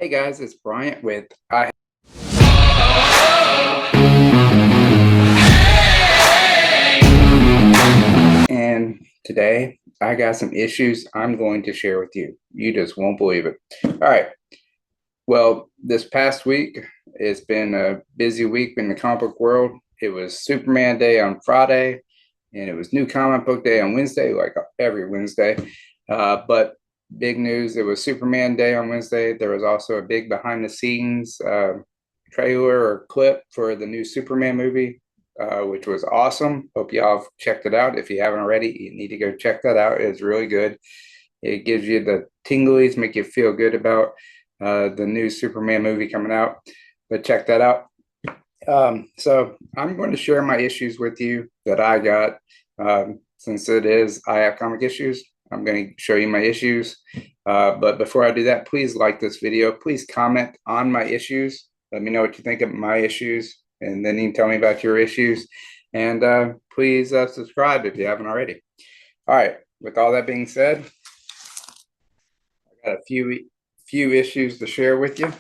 Hey guys, it's Bryant with I. And today I got some issues I'm going to share with you. You just won't believe it. All right. Well, this past week, it's been a busy week in the comic book world. It was Superman Day on Friday, and it was New Comic Book Day on Wednesday, like every Wednesday. But big news, it was Superman Day on Wednesday. There was also a big behind the scenes trailer or clip for the new Superman movie, which was awesome. Hope y'all have checked it out. If you haven't already, you need to go check that out. It's really good. It gives you the tinglies, make you feel good about the new Superman movie coming out. But check that out. So I'm going to share my issues with you that I got. Since it is I Have Comic Issues, I'm going to show you my issues. But before I do that, please like this video. Please comment on my issues. Let me know what you think of my issues, and then you can tell me about your issues. And please subscribe if you haven't already. All right, with all that being said, I got a few issues to share with you.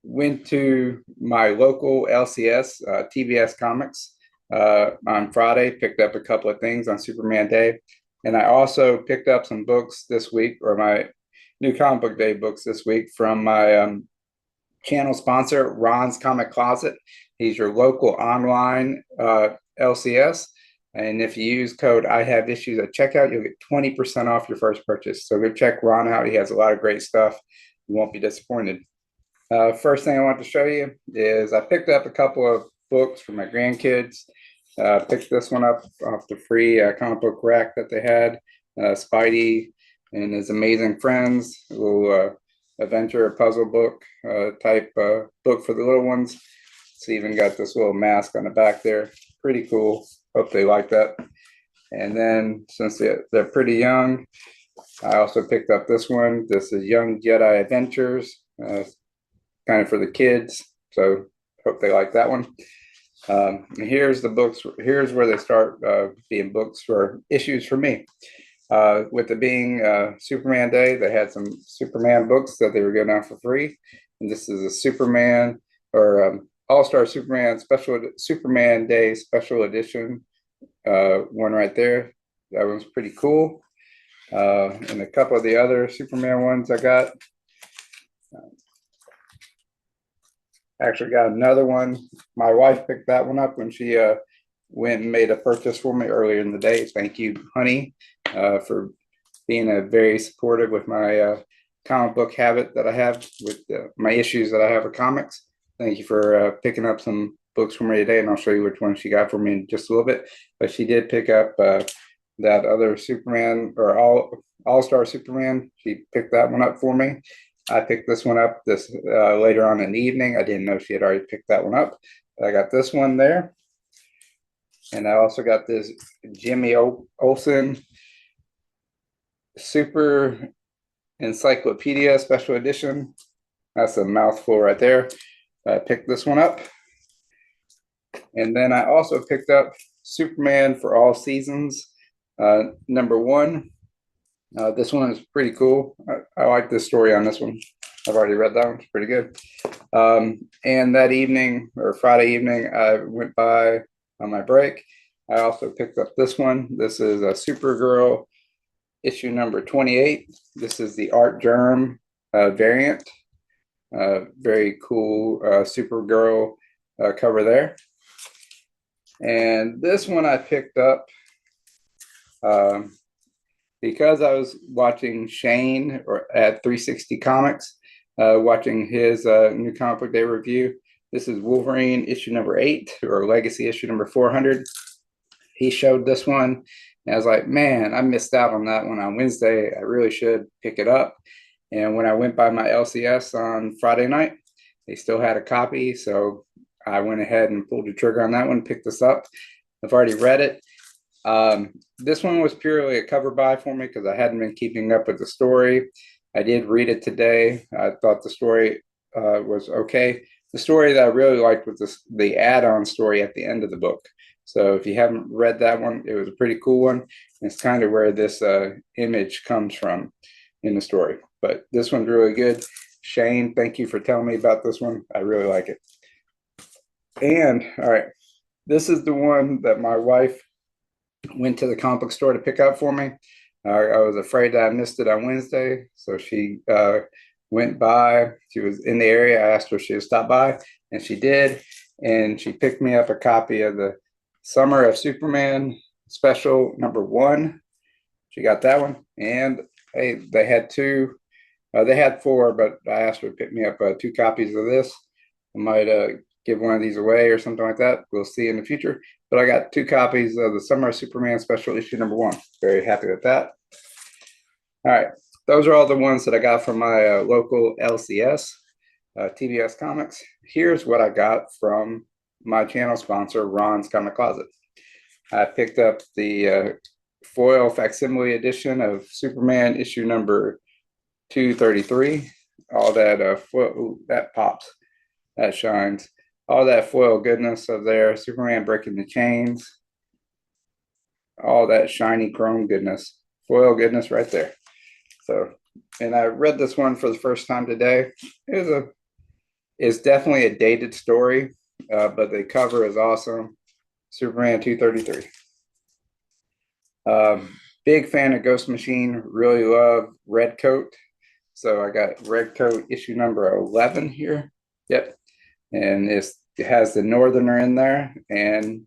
Went to my local LCS, TBS Comics, on Friday, picked up a couple of things on Superman Day. And I also picked up some books this week, or my New Comic Book Day books this week, from my channel sponsor, Ron's Comic Closet. He's your local online LCS. And if you use code I Have Issues at checkout, you'll get 20% off your first purchase. So go check Ron out. He has a lot of great stuff. You won't be disappointed. First thing I want to show you is I picked up a couple of books for my grandkids. Picked this one up off the free comic book rack that they had. Spidey and His Amazing Friends, a little adventure puzzle book type book for the little ones. It's even got this little mask on the back there. Pretty cool. Hope they like that. And then since they're pretty young, I also picked up this one. This is Young Jedi Adventures. Kind of for the kids, so hope they like that one. Here's the books. Here's where they start being books for issues for me. With it being Superman Day, they had some Superman books that they were giving out for free, and this is a Superman or All-Star Superman Day special edition one right there. That one's pretty cool. And a couple of the other Superman ones I got. Actually got another one. My wife picked that one up when she went and made a purchase for me earlier in the day. Thank you, honey, for being very supportive with my comic book habit that I have with my issues that I have with comics. Thank you for picking up some books for me today, and I'll show you which one she got for me in just a little bit. But she did pick up that other Superman or All-Star Superman. She picked that one up for me. I picked this one up later on in the evening. I didn't know she had already picked that one up. I got this one there. And I also got this Jimmy Olsen Super Encyclopedia Special Edition. That's a mouthful right there. I picked this one up. And then I also picked up Superman for All Seasons, #1. This one is pretty cool. I like this story on this one. I've already read that one. It's pretty good. And that evening, or Friday evening, I went by on my break. I also picked up this one. This is a Supergirl issue number 28. This is the Art Germ variant. Very cool Supergirl cover there. And this one I picked up because I was watching Shane at 360 Comics, watching his New Comic Book Day review. This is Wolverine issue number 8, or Legacy issue number 400. He showed this one, and I was like, man, I missed out on that one on Wednesday. I really should pick it up. And when I went by my LCS on Friday night, they still had a copy, so I went ahead and pulled the trigger on that one, picked this up. I've already read it. This one was purely a cover buy for me because I hadn't been keeping up with the story. I did read it today. I thought the story was okay. The story that I really liked was the add-on story at the end of the book. So if you haven't read that one, it was a pretty cool one. It's kind of where this image comes from in the story. but this one's really good. Shane, thank you for telling me about this one. I really like it. And all right, this is the one that my wife went to the comic book store to pick up for me. I was afraid that I missed it on Wednesday, so she went by. She was in the area. I asked her if she would stop by, and she did. And she picked me up a copy of the Summer of Superman special #1. She got that one, and hey, they had two. They had four, but I asked her to pick me up 2 copies of this. I might give one of these away or something like that. We'll see in the future. But I got 2 copies of the Summer of Superman special issue #1. Very happy with that. All right, those are all the ones that I got from my local LCS, TBS Comics. Here's what I got from my channel sponsor, Ron's Comic Closet. I picked up the foil facsimile edition of Superman issue number 233. All that foil, ooh, that pops, that shines. All that foil goodness of there, Superman breaking the chains, all that shiny chrome goodness, foil goodness right there. So, and I read this one for the first time today. It's definitely a dated story, but the cover is awesome. Superman 233. Big fan of Ghost Machine. Really love Red Coat. So I got Red Coat issue number 11 here. Yep. And it has the Northerner in there. And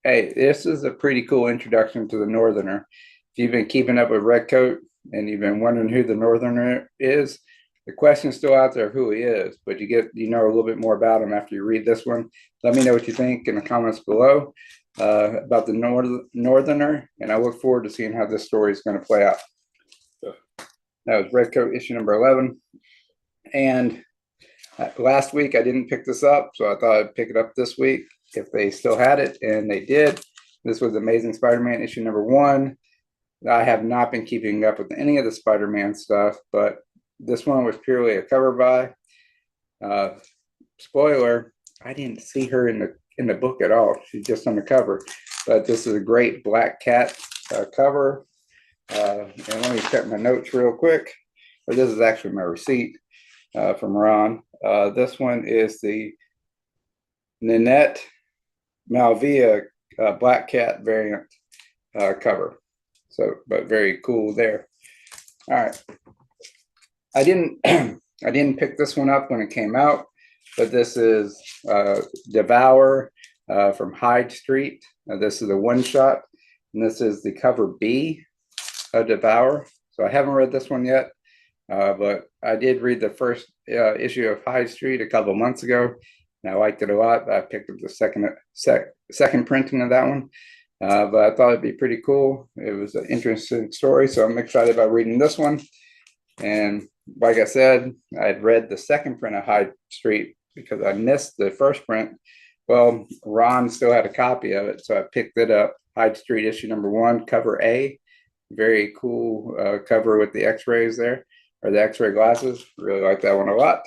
hey, this is a pretty cool introduction to the Northerner. If you've been keeping up with Red Coat and you've been wondering who the Northerner is, the question's still out there of who he is, but you know a little bit more about him after you read this one. Let me know what you think in the comments below about the Northerner, and I look forward to seeing how this story is going to play out. So, that was Red Coat issue number 11. And last week I didn't pick this up, so I thought I'd pick it up this week if they still had it, and they did. This was Amazing Spider-Man issue number 1. I have not been keeping up with any of the Spider-Man stuff, but this one was purely a cover buy. Spoiler, I didn't see her in the book at all. She's just on the cover. But this is a great Black Cat cover. And let me check my notes real quick. Or this is actually my receipt from Ron. This one is the Nanette Malvia Black Cat variant cover. So, but very cool there. All right. I didn't pick this one up when it came out, but this is Devour from Hyde Street. This is a one-shot, and this is the cover B of Devour. So I haven't read this one yet, but I did read the first issue of Hyde Street a couple months ago, and I liked it a lot. I picked up the second printing of that one, but I thought it'd be pretty cool. It was an interesting story, so I'm excited about reading this one. And like I said, I'd read the second print of Hyde Street because I missed the first print. Well, Ron still had a copy of it, so I picked it up. Hyde Street issue number 1, cover A. Very cool cover with the x-rays there, or the x-ray glasses. Really like that one a lot.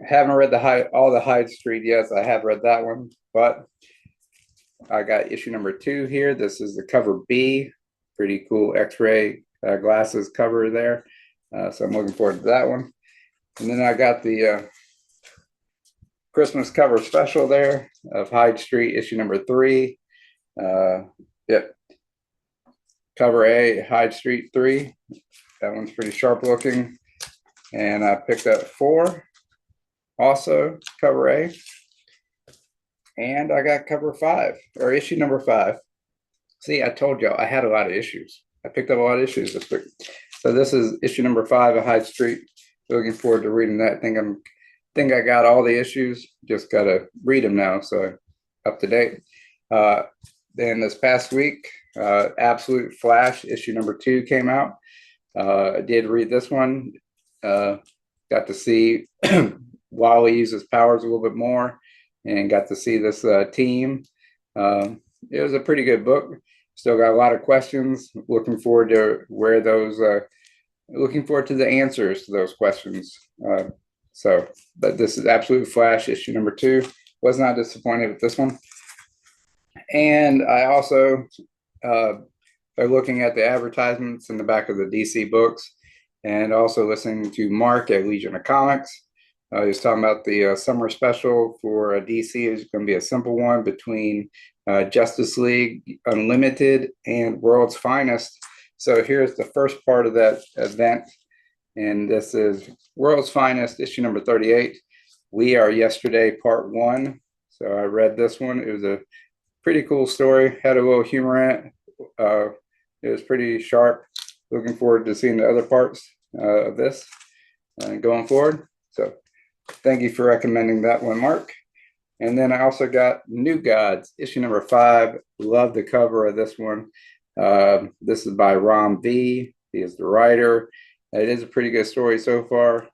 Haven't read all the Hyde Street yet. I have read that one, but I got issue number 2 here. This is the cover B. Pretty cool x-ray glasses cover there. So I'm looking forward to that one. And then I got the Christmas cover special there of Hyde Street issue number 3. Yep. Cover A, Hyde Street 3. That one's pretty sharp looking. And I picked up 4. Also, cover A. And I got cover 5, or issue number 5. See, I told y'all I had a lot of issues. I picked up a lot of issues this week. So this is issue number 5 of Hyde Street. Looking forward to reading that. Think I got all the issues. Just gotta read them now, so up to date. Then this past week, Absolute Flash issue number 2 came out. I did read this one. Got to see Wally use his powers a little bit more, and got to see this team. It was a pretty good book. Still got a lot of questions. Looking forward to looking forward to the answers to those questions. But this is Absolute Flash issue number 2. Was not disappointed with this one. And I also are looking at the advertisements in the back of the DC books. and also listening to Mark at Legion of Comics. He was talking about the summer special for DC. It's going to be a simple one between Justice League Unlimited and World's Finest. So here's the first part of that event. And this is World's Finest, issue number 38. We Are Yesterday, part 1. So I read this one. It was a pretty cool story. Had a little humor in it. It was pretty sharp. Looking forward to seeing the other parts of this going forward. So thank you for recommending that one, Mark. And then I also got New Gods, issue number 5. Love the cover of this one. This is by Rom V. He is the writer. It is a pretty good story so far.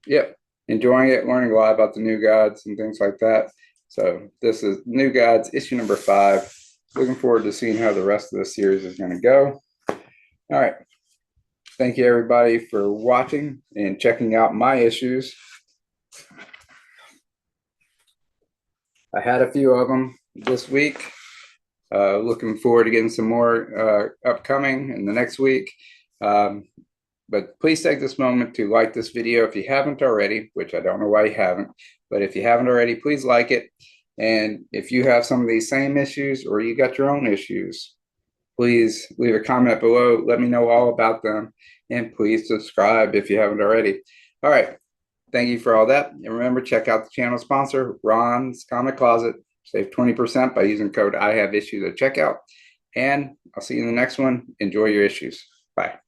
Yep, enjoying it, learning a lot about the New Gods and things like that. So this is New Gods, issue number 5. Looking forward to seeing how the rest of the series is going to go. All right. Thank you, everybody, for watching and checking out my issues. I had a few of them this week. Looking forward to getting some more upcoming in the next week. But please take this moment to like this video if you haven't already, which I don't know why you haven't. But if you haven't already, please like it. And if you have some of these same issues or you got your own issues, please leave a comment below. Let me know all about them. And please subscribe if you haven't already. All right. Thank you for all that. And remember, check out the channel sponsor, Ron's Comic Closet. Save 20% by using code I Have Issues at checkout. And I'll see you in the next one. Enjoy your issues. Bye.